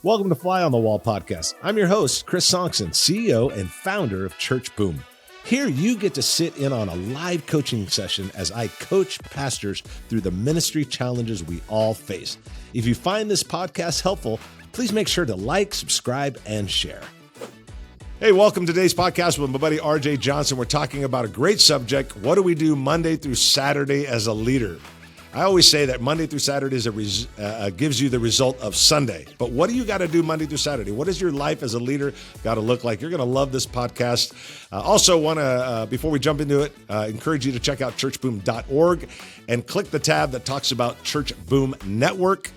Welcome to Fly on the Wall podcast. I'm your host, Chris Sonksen, CEO and founder of Church Boom. Here you get to sit in on a live coaching session as I coach pastors through the ministry challenges we all face. If you find this podcast helpful, please make sure to like, subscribe, and share. Hey, welcome to today's podcast with my buddy Arjay Johnson. We're talking about a great subject. What do we do Monday through Saturday as a leader? I always say that Monday through Saturday gives you the result of Sunday. But what do you got to do Monday through Saturday? What does your life as a leader got to look like? You're going to love this podcast. Also want to, before we jump into it, encourage you to check out churchboom.org and click the tab that talks about Church Boom Network.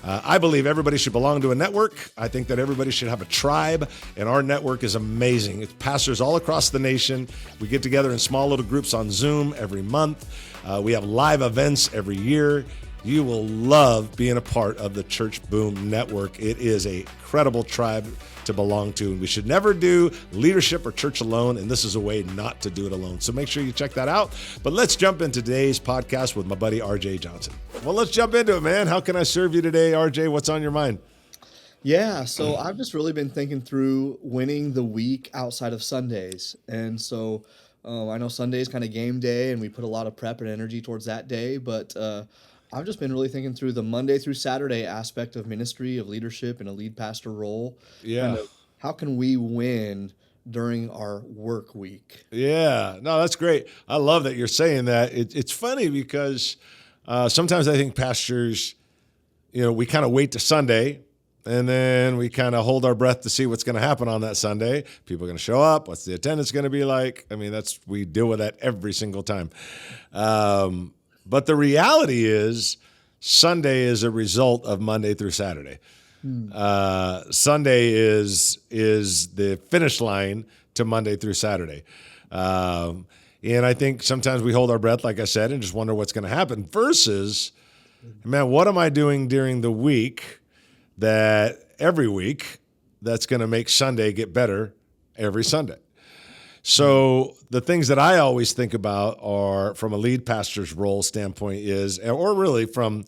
I believe everybody should belong to a network. I think that everybody should have a tribe, and our network is amazing. It's pastors all across the nation. We get together in small little groups on Zoom every month. We have live events every year. You will love being a part of the Church Boom Network. It is a credible tribe to belong to, and we should never do leadership or church alone, and this is a way not to do it alone. So make sure you check that out. But let's jump into today's podcast with my buddy Arjay Johnson. Well, let's jump into it, man. How can I serve you today, Arjay? What's on your mind? Yeah, so I've just really been thinking through winning the week outside of Sundays. And so I know Sunday is kind of game day and we put a lot of prep and energy towards that day, but I've just been really thinking through the Monday through Saturday aspect of ministry, of leadership, and a lead pastor role. Yeah. Kind of how can we win during our work week? Yeah. No, that's great. I love that you're saying that. It's funny because sometimes I think pastors, we kind of wait to Sunday and then we kind of hold our breath to see what's going to happen on that Sunday. People are going to show up. What's the attendance going to be like? I mean, we deal with that every single time. But the reality is Sunday is a result of Monday through Saturday. Sunday is the finish line to Monday through Saturday. And I think sometimes we hold our breath, like I said, and just wonder what's going to happen versus, man, what am I doing during the week every week that's going to make Sunday get better every Sunday? So the things that I always think about are from a lead pastor's role standpoint or really from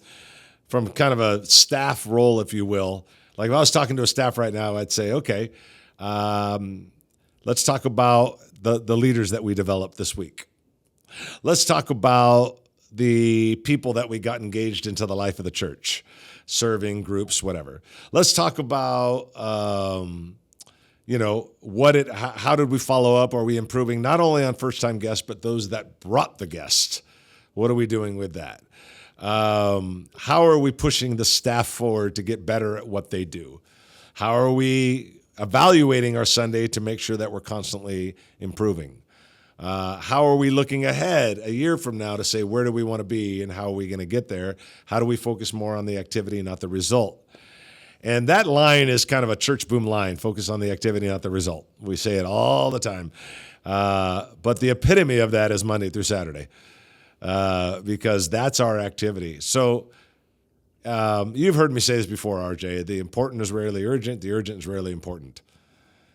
kind of a staff role, if you will. Like if I was talking to a staff right now, I'd say, okay, let's talk about the leaders that we developed this week. Let's talk about the people that we got engaged into the life of the church, serving groups, whatever. Let's talk about how did we follow up? Are we improving not only on first-time guests, but those that brought the guests? What are we doing with that? How are we pushing the staff forward to get better at what they do? How are we evaluating our Sunday to make sure that we're constantly improving? How are we looking ahead a year from now to say, where do we want to be and how are we going to get there? How do we focus more on the activity, not the result? And that line is kind of a Church Boom line, focus on the activity, not the result. We say it all the time. But the epitome of that is Monday through Saturday because that's our activity. So you've heard me say this before, RJ, the important is rarely urgent. The urgent is rarely important.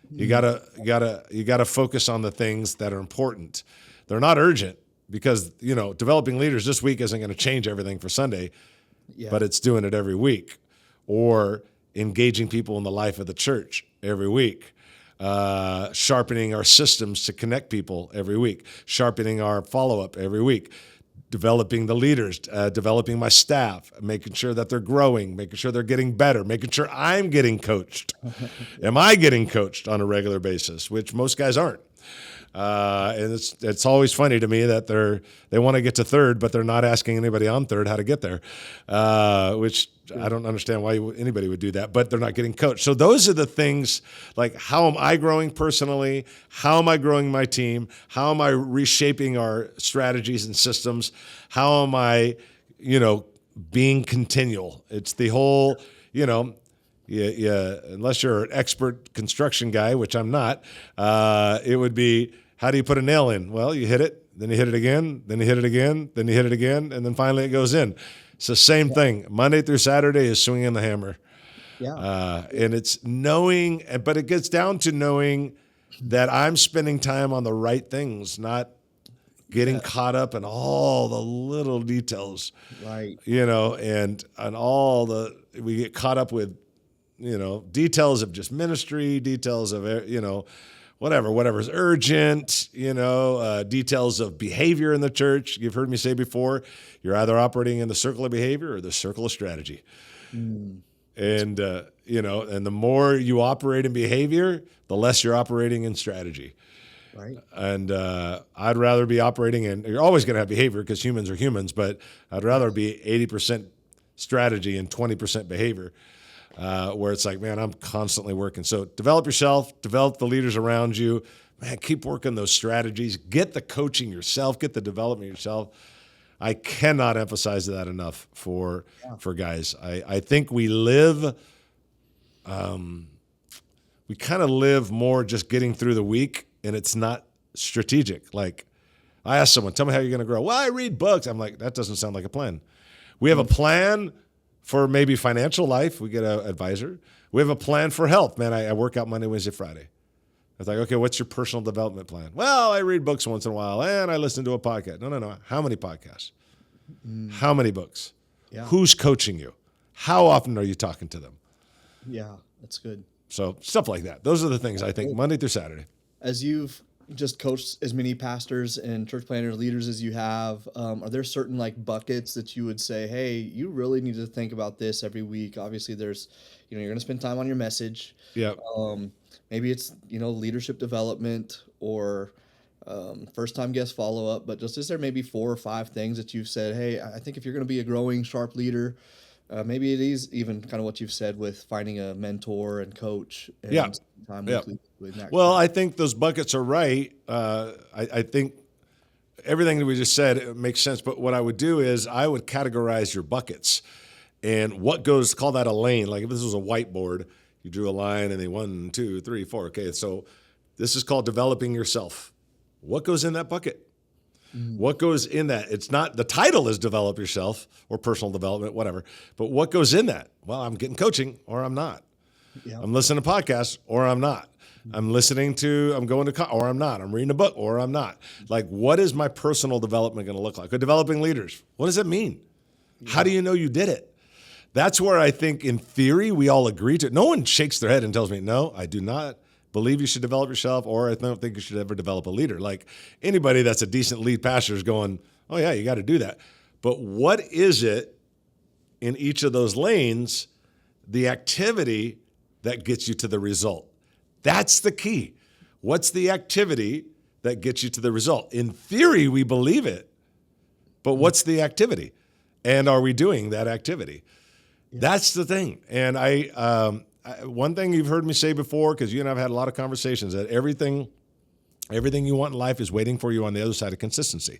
You gotta focus on the things that are important. They're not urgent because, developing leaders this week isn't going to change everything for Sunday, but it's doing it every week. Or engaging people in the life of the church every week, sharpening our systems to connect people every week, sharpening our follow-up every week, developing the leaders, developing my staff, making sure that they're growing, making sure they're getting better, making sure I'm getting coached. Am I getting coached on a regular basis, which most guys aren't? And it's always funny to me that they want to get to third, but they're not asking anybody on third how to get there, which I don't understand why anybody would do that, but they're not getting coached. So those are the things like, how am I growing personally? How am I growing my team? How am I reshaping our strategies and systems? How am I, being continual? It's the whole, unless you're an expert construction guy, which I'm not, it would be, how do you put a nail in? Well, you hit it, then you hit it again, then you hit it again, then you hit it again, and then finally it goes in. It's the same thing. Monday through Saturday is swinging the hammer. And it's knowing, but it gets down to knowing that I'm spending time on the right things, not getting caught up in all the little details, Right. and all we get caught up with details of just ministry, details of, whatever's urgent, details of behavior in the church. You've heard me say before, you're either operating in the circle of behavior or the circle of strategy. Mm. And, and the more you operate in behavior, the less you're operating in strategy. Right. And I'd rather be operating you're always going to have behavior because humans are humans, but I'd rather be 80% strategy and 20% behavior, where it's like, man, I'm constantly working. So develop yourself, develop the leaders around you. Man, keep working those strategies. Get the coaching yourself, get the development yourself. I cannot emphasize that enough for guys. I think we live, we kind of live more just getting through the week, and it's not strategic. Like, I asked someone, tell me how you're going to grow. Well, I read books. I'm like, that doesn't sound like a plan. We have a plan for maybe financial life. We get an advisor. We have a plan for health. Man, I work out Monday, Wednesday, Friday. I was like, okay, what's your personal development plan? Well, I read books once in a while, and I listen to a podcast. No. How many podcasts? How many books? Yeah. Who's coaching you? How often are you talking to them? Yeah, that's good. So stuff like that. Those are the things I think Monday through Saturday. As you've just coached as many pastors and church planners, leaders as you have, are there certain like buckets that you would say, hey, you really need to think about this every week? Obviously, there's, you're going to spend time on your message. Yeah. Maybe it's, leadership development or first time guest follow up, but just is there maybe 4 or 5 things that you've said, hey, I think if you're going to be a growing, sharp leader, maybe it is even kind of what you've said with finding a mentor and coach and time with that. Well, I think those buckets are right. I think everything that we just said makes sense. But what I would do is I would categorize your buckets and what goes, call that a lane. Like if this was a whiteboard, you drew a line and then 1, 2, 3, 4. Okay, so this is called developing yourself. What goes in that bucket? What goes in that? It's not, the title is develop yourself or personal development, whatever. But what goes in that? Well, I'm getting coaching or I'm not. Yeah. I'm listening to podcasts or I'm not. I'm going to, or I'm not. I'm reading a book or I'm not. Like, what is my personal development going to look like? Or developing leaders. What does it mean? Yeah. How do you know you did it? That's where I think in theory, we all agree to it. No one shakes their head and tells me, no, I do not believe you should develop yourself, or I don't think you should ever develop a leader. Like anybody that's a decent lead pastor is going, oh yeah, you got to do that. But what is it in each of those lanes, the activity that gets you to the result? That's the key. What's the activity that gets you to the result? In theory, we believe it, but what's the activity? And are we doing that activity? Yeah. That's the thing. And one thing you've heard me say before, because you and I have had a lot of conversations, that everything you want in life is waiting for you on the other side of consistency.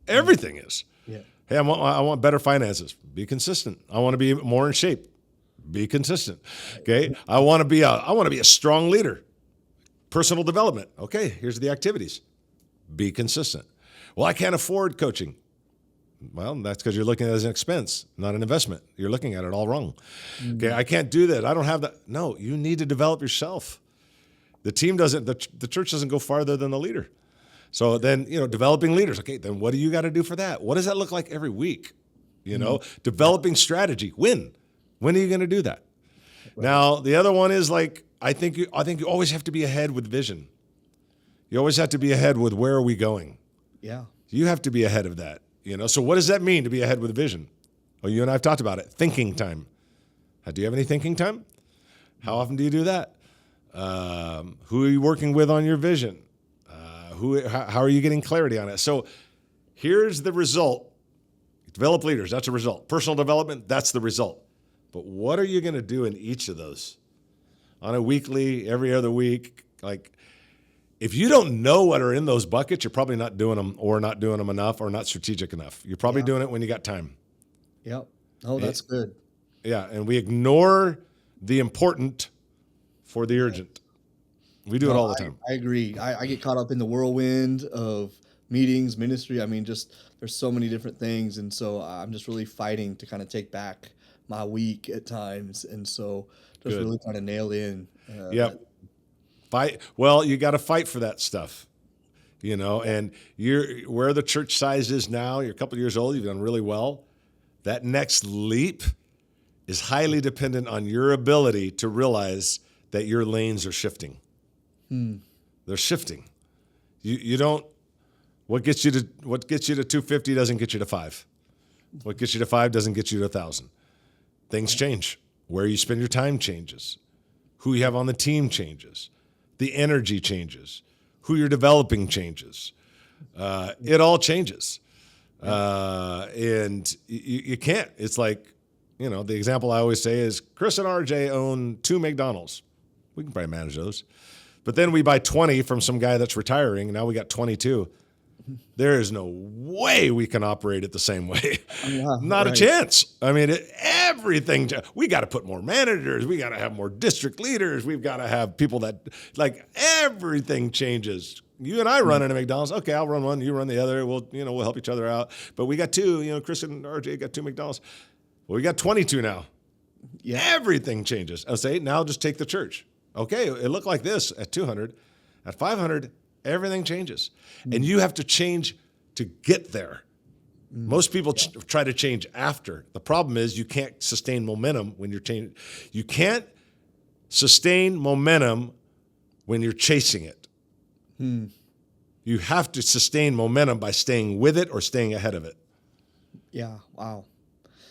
Everything is. Yeah. Hey, I want better finances. Be consistent. I want to be more in shape. Be consistent. Okay. I want to be a strong leader. Personal development. Okay. Here's the activities. Be consistent. Well, I can't afford coaching. Well, that's because you're looking at it as an expense, not an investment. You're looking at it all wrong. Mm-hmm. Okay, I can't do that. I don't have that. No, you need to develop yourself. The team doesn't, the church doesn't go farther than the leader. So then, developing leaders. Okay, then what do you got to do for that? What does that look like every week? Developing strategy. When are you going to do that? Right. Now, the other one is like, I think you always have to be ahead with vision. You always have to be ahead with where are we going? Yeah. You have to be ahead of that. So what does that mean to be ahead with vision? Well, you and I have talked about it. Thinking time. Do you have any thinking time? How often do you do that? Who are you working with on your vision? How are you getting clarity on it? So here's the result. Develop leaders. That's a result. Personal development. That's the result. But what are you going to do in each of those? On a weekly, every other week? Like, if you don't know what are in those buckets, you're probably not doing them or not doing them enough or not strategic enough. You're probably doing it when you got time. Yep. Oh, that's good. Yeah, and we ignore the important for the urgent. We do it all the time. I agree. I get caught up in the whirlwind of meetings, ministry. I mean, just there's so many different things. And so I'm just really fighting to kind of take back my week at times. And so just really trying to nail in. Yep. Fight. Well, you got to fight for that stuff, and you're where the church size is now. You're a couple of years old. You've done really well. That next leap, is highly dependent on your ability to realize that your lanes are shifting. They're shifting. You don't. What gets you to 250 doesn't get you to 5. What gets you to 5 doesn't get you to 1,000. Things change. Where you spend your time changes. Who you have on the team changes. The energy changes. Who you're developing changes. It all changes. And you can't. It's like, the example I always say is Chris and RJ own 2 McDonald's. We can probably manage those. But then we buy 20 from some guy that's retiring. Now we got 22. There is no way we can operate it the same way. Yeah, Not a right. chance. I mean, everything. We got to put more managers. We got to have more district leaders. We've got to have people that, everything changes. You and I run in a McDonald's. Okay, I'll run one. You run the other. We'll help each other out. But we got 2. Chris and RJ got 2 McDonald's. Well, we got 22 now. Yeah. Everything changes. I'll say, now just take the church. Okay, it looked like this at 200. At 500, everything changes. And you have to change to get there. Most people try to change after. The problem is you can't sustain momentum when you're changing. You can't sustain momentum when you're chasing it. You have to sustain momentum by staying with it or staying ahead of it. Yeah. Wow.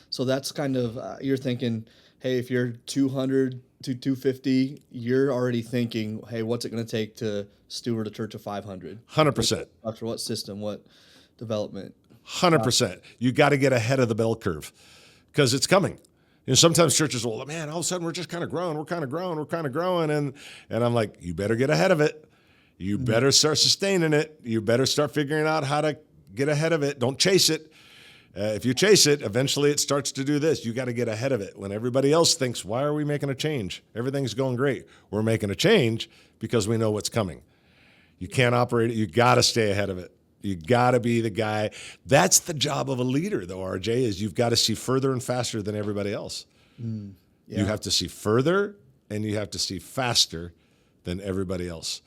So that's kind of, you're thinking, hey, if you're 200 to 250, you're already thinking, hey, what's it going to take to steward a church of 500? 100%. After what system, what development? 100%. You got to get ahead of the bell curve because it's coming. Sometimes churches will, man, all of a sudden we're just kind of growing. We're kind of growing. And I'm like, you better get ahead of it. You better start sustaining it. You better start figuring out how to get ahead of it. Don't chase it. If you chase it, eventually it starts to do this. You got to get ahead of it. When everybody else thinks, why are we making a change? Everything's going great. We're making a change because we know what's coming. You can't operate it. You got to stay ahead of it. You got to be the guy. That's the job of a leader, though, RJ, is you've got to see further and faster than everybody else. Yeah. You have to see further and you have to see faster than everybody else.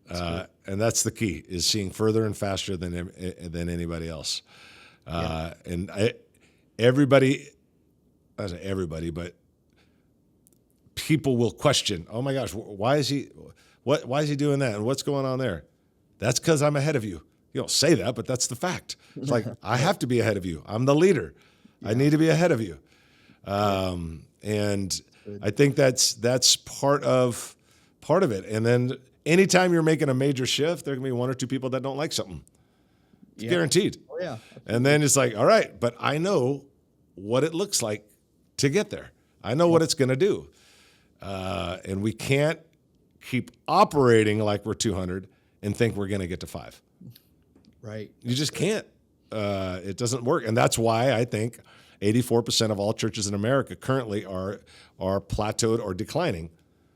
And that's the key, is seeing further and faster than anybody else. And everybody, I say everybody, but people will question, oh my gosh, why is he doing that? And what's going on there? That's because I'm ahead of you. You don't say that, but that's the fact. It's like, I have to be ahead of you. I'm the leader. I need to be ahead of you. And I think that's part of it. And then anytime you're making a major shift, there can be 1 or 2 people that don't like something. It's guaranteed. Oh, yeah. And then it's like, all right, but I know what it looks like to get there. I know what it's going to do. And we can't keep operating like we're 200 and think we're going to get to 5. Right. You just can't. It doesn't work. And that's why I think 84% of all churches in America currently are plateaued or declining.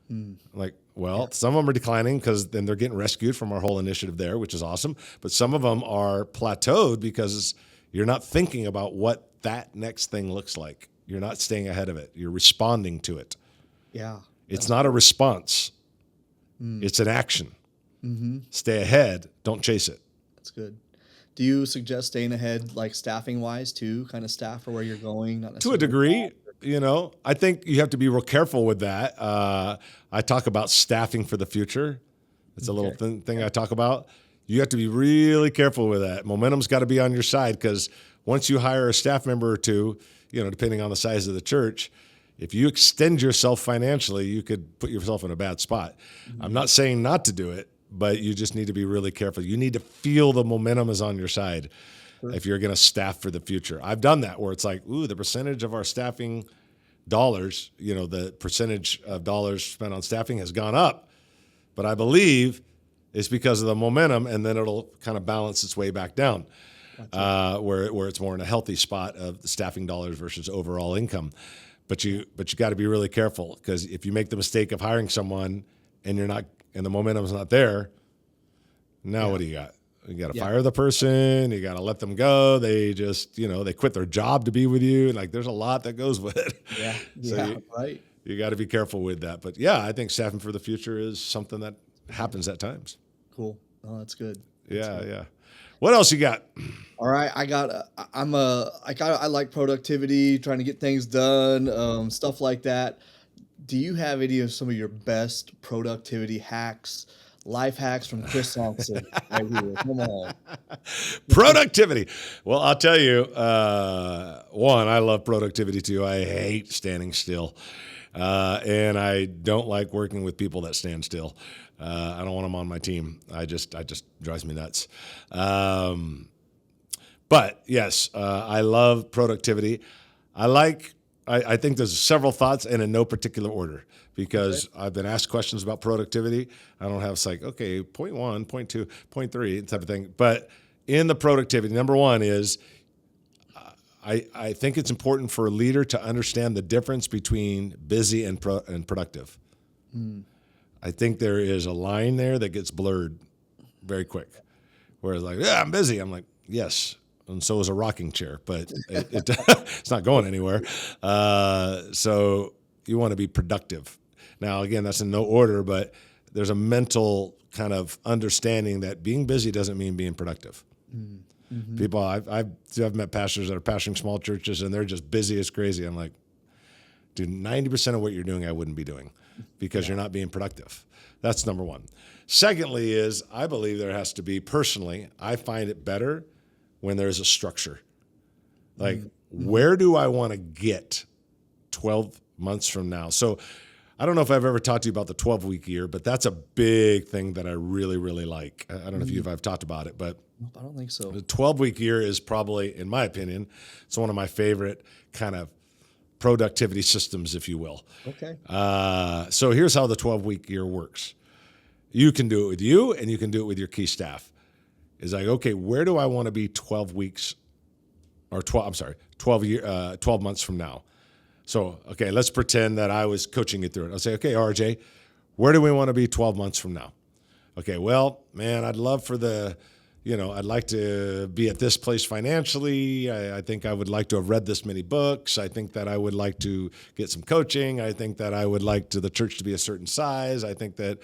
Some of them are declining because then they're getting rescued from our whole initiative there, which is awesome. But some of them are plateaued because you're not thinking about what that next thing looks like. You're not staying ahead of it. You're responding to it. Yeah. It's not a response. It's an action. Stay ahead. Don't chase it. That's good. Do you suggest staying ahead, like staffing wise too, kind of staff for where you're going? Not To a degree, I think you have to be real careful with that. I talk about staffing for the future. It's a little thing I talk about. You have to be really careful with that. Momentum's got to be on your side, because once you hire a staff member or 2, depending on the size of the church, if you extend yourself financially, you could put yourself in a bad spot. I'm not saying not to do it, but you just need to be really careful. You need to feel the momentum is on your side if you're going to staff for the future. I've done that where it's like, the percentage of our staffing dollars, the percentage of dollars spent on staffing has gone up. But I believe it's because of the momentum, and then it'll kind of balance its way back down, where it's more in a healthy spot of the staffing dollars versus overall income. But you got to be really careful, because if you make the mistake of hiring someone and the momentum's not there, now what do you got? You got to fire the person. You got to let them go. They just, they quit their job to be with you. Like, there's a lot that goes with it. Yeah. Right. You got to be careful with that. But yeah, I think staffing for the future is something that happens at times. Cool. Oh, that's good. Yeah. What else you got? All right, I like productivity, trying to get things done, stuff like that. Do you have any of some of your best productivity hacks, life hacks from Chris Sonksen right here? Come on. Productivity. Well, I'll tell you, one, I love productivity too. I hate standing still. And I don't like working with people that stand still. I don't want them on my team. I just drives me nuts. But yes, I love productivity. I think there's several thoughts and in no particular order because I've been asked questions about productivity. I don't have, it's like, okay, point one, point two, point three, type of thing. But in the productivity, number one is I think it's important for a leader to understand the difference between busy and productive. I think there is a line there that gets blurred very quick. Whereas like, yeah, I'm busy. I'm like, yes. And so is a rocking chair, but it's not going anywhere. So you want to be productive. Now, again, that's in no order, but there's a mental kind of understanding that being busy doesn't mean being productive. Mm-hmm. People, I've met pastors that are pastoring small churches, and they're just busy as crazy. I'm like, dude, 90% of what you're doing, I wouldn't be doing because you're not being productive. That's number one. Secondly is I believe there has to be, personally, I find it better when there's a structure. Like, where do I want to get 12 months from now? So I don't know if I've ever talked to you about the 12-week year, but that's a big thing that I really, really like. I don't know if I've talked about it, but I don't think so. The 12-week year is probably, in my opinion, it's one of my favorite kind of productivity systems, if you will. Okay. So here's how the 12-week year works. You can do it with you, and you can do it with your key staff. It's like, okay, where do I want to be 12 weeks or 12 months from now? So, okay, let's pretend that I was coaching you through it. I'll say, okay, RJ, where do we want to be 12 months from now? Okay, well, man, I'd love for I'd like to be at this place financially. I think I would like to have read this many books. I think that I would like to get some coaching. I think that I would like the church to be a certain size. I think that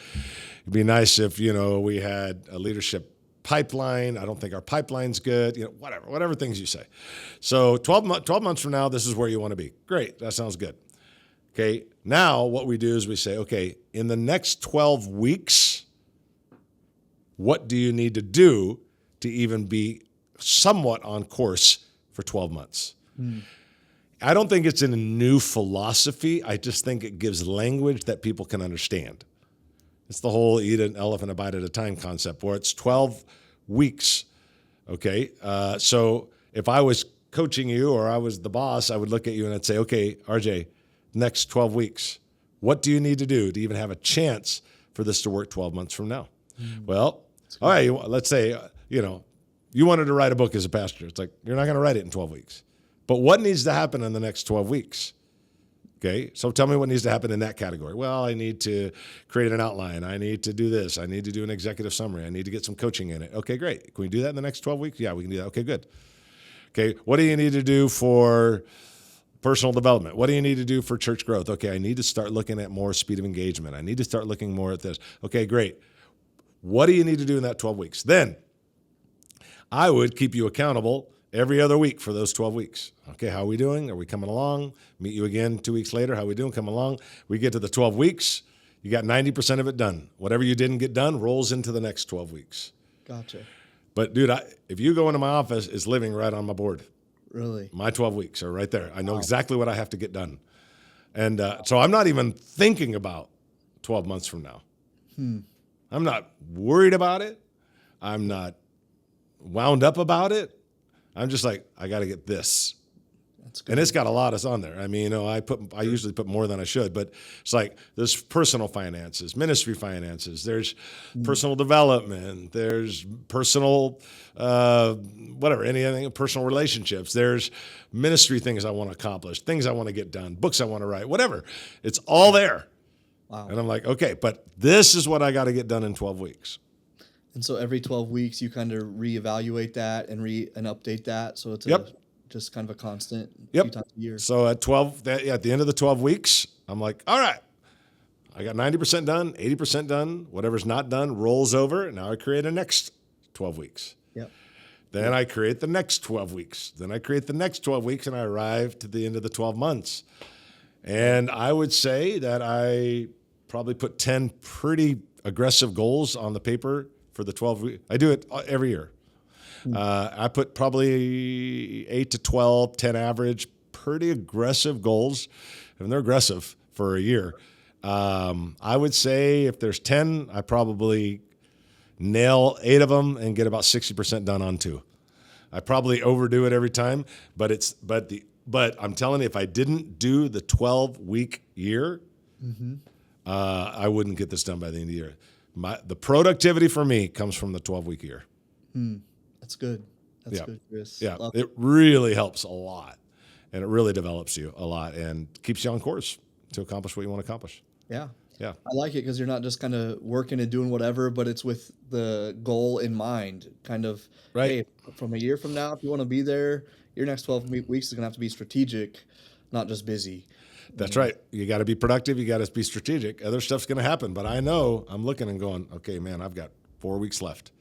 it'd be nice if, we had a leadership pipeline. I don't think our pipeline's good, whatever things you say. So 12 months from now, this is where you want to be. Great. That sounds good. Okay. Now what we do is we say, okay, in the next 12 weeks, what do you need to do to even be somewhat on course for 12 months? I don't think it's in a new philosophy. I just think it gives language that people can understand. It's the whole eat an elephant a bite at a time concept, where it's 12 weeks, okay? So if I was coaching you or I was the boss, I would look at you and I'd say, okay, RJ, next 12 weeks, what do you need to do to even have a chance for this to work 12 months from now? Well, all right, let's say, you wanted to write a book as a pastor. It's like, you're not going to write it in 12 weeks. But what needs to happen in the next 12 weeks? Okay, so tell me what needs to happen in that category. Well, I need to create an outline. I need to do this. I need to do an executive summary. I need to get some coaching in it. Okay, great. Can we do that in the next 12 weeks? Yeah, we can do that. Okay, good. Okay, what do you need to do for personal development? What do you need to do for church growth? Okay, I need to start looking at more speed of engagement. I need to start looking more at this. Okay, great. What do you need to do in that 12 weeks? Then I would keep you accountable every other week for those 12 weeks. Okay, how are we doing? Are we coming along? Meet you again 2 weeks later. How are we doing? Come along. We get to the 12 weeks. You got 90% of it done. Whatever you didn't get done rolls into the next 12 weeks. Gotcha. But, dude, if you go into my office, it's living right on my board. Really? My 12 weeks are right there. I know exactly what I have to get done. And so I'm not even thinking about 12 months from now. I'm not worried about it. I'm not wound up about it. I'm just like, I got to get this. That's good. And it's got a lot of on there. I mean, I usually put more than I should, but it's like there's personal finances, ministry finances, there's personal development, there's personal, anything, personal relationships, there's ministry things I want to accomplish, things I want to get done, books I want to write, whatever. It's all there. Wow. And I'm like, okay, but this is what I got to get done in 12 weeks. And so every 12 weeks, you kind of reevaluate that and update that. So it's just kind of a constant few times a year. So at the end of the 12 weeks, I'm like, all right, I got 90% done, 80% done. Whatever's not done rolls over. Now I create a next 12 weeks. Yep. Then I create the next 12 weeks. Then I create the next 12 weeks, and I arrive to the end of the 12 months. And I would say that I probably put 10 pretty aggressive goals on the paper for the 12 weeks. I do it every year. I put probably 8 to 12, 10 average, pretty aggressive goals. And they're aggressive for a year. I would say if there's 10, I probably nail 8 of them and get about 60% done on 2. I probably overdo it every time, but I'm telling you, if I didn't do the 12-week year, I wouldn't get this done by the end of the year. The productivity for me comes from the 12-week year. That's good. That's good, Chris. Yeah, it really helps a lot, and it really develops you a lot and keeps you on course to accomplish what you want to accomplish. Yeah. Yeah. I like it because you're not just kind of working and doing whatever, but it's with the goal in mind. Kind of, Right. hey, from a year from now, if you want to be there, your next 12 weeks is going to have to be strategic, not just busy. That's right. You got to be productive. You got to be strategic. Other stuff's going to happen. But I know I'm looking and going, okay, man, I've got 4 weeks left.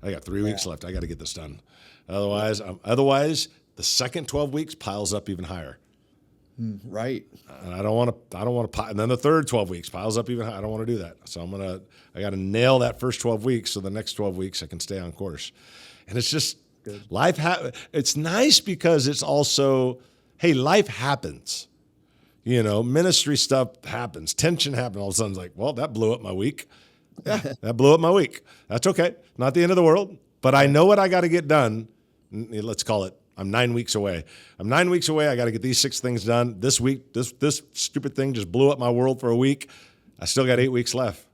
I got 3 weeks left. I got to get this done. Otherwise, the second 12 weeks piles up even higher. Right. And I don't want to, and then the third 12 weeks piles up even higher. I don't want to do that. So I got to nail that first 12 weeks. So the next 12 weeks I can stay on course. And it's just Good. it's nice because it's also, hey, life happens. Ministry stuff happens. Tension happens. All of a sudden it's like, well, that blew up my week. Yeah, that blew up my week. That's okay. Not the end of the world. But I know what I got to get done. Let's call it, I'm 9 weeks away. I got to get these 6 things done. This week, this stupid thing just blew up my world for a week. I still got 8 weeks left.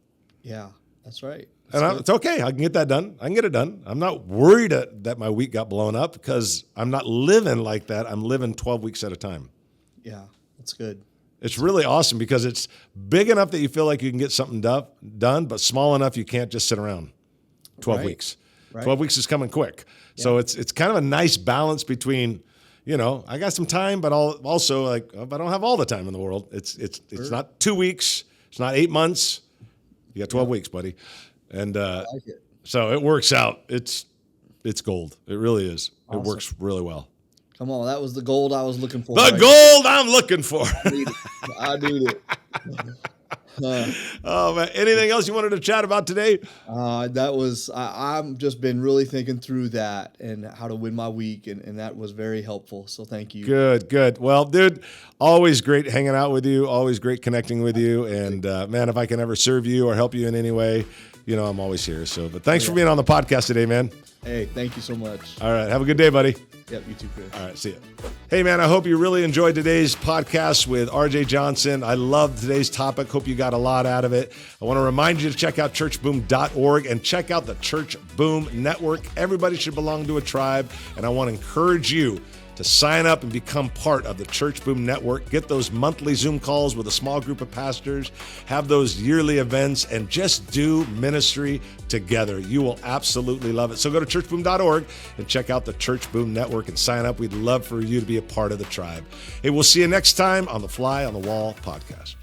Yeah, that's right. It's okay. I can get that done. I can get it done. I'm not worried that my week got blown up because I'm not living like that. I'm living 12 weeks at a time. Yeah, that's good. It's really awesome because it's big enough that you feel like you can get something done, but small enough you can't just sit around 12 weeks. Right. 12 weeks is coming quick. Yeah. So it's kind of a nice balance between, I got some time, but also like I don't have all the time in the world. It's not 2 weeks. It's not 8 months. You got 12 weeks, buddy. And I like it. So it works out. It's gold. It really is. Awesome. It works really well. Come on, that was the gold I was looking for. The gold I'm looking for. I need it. Oh man! Anything else you wanted to chat about today? I've just been really thinking through that and how to win my week, and that was very helpful. So thank you. Good. Well, dude, always great hanging out with you. Always great connecting with you. And man, if I can ever serve you or help you in any way, I'm always here. So, but thanks for being on the podcast today, man. Hey, thank you so much. All right, have a good day, buddy. Yep, you too, Chris. All right, see ya. Hey, man, I hope you really enjoyed today's podcast with Arjay Johnson. I loved today's topic. Hope you got a lot out of it. I want to remind you to check out churchboom.org and check out the Church Boom Network. Everybody should belong to a tribe, and I want to encourage you to sign up and become part of the Church Boom Network. Get those monthly Zoom calls with a small group of pastors, have those yearly events, and just do ministry together. You will absolutely love it. So go to churchboom.org and check out the Church Boom Network and sign up. We'd love for you to be a part of the tribe. Hey, we'll see you next time on the Fly on the Wall podcast.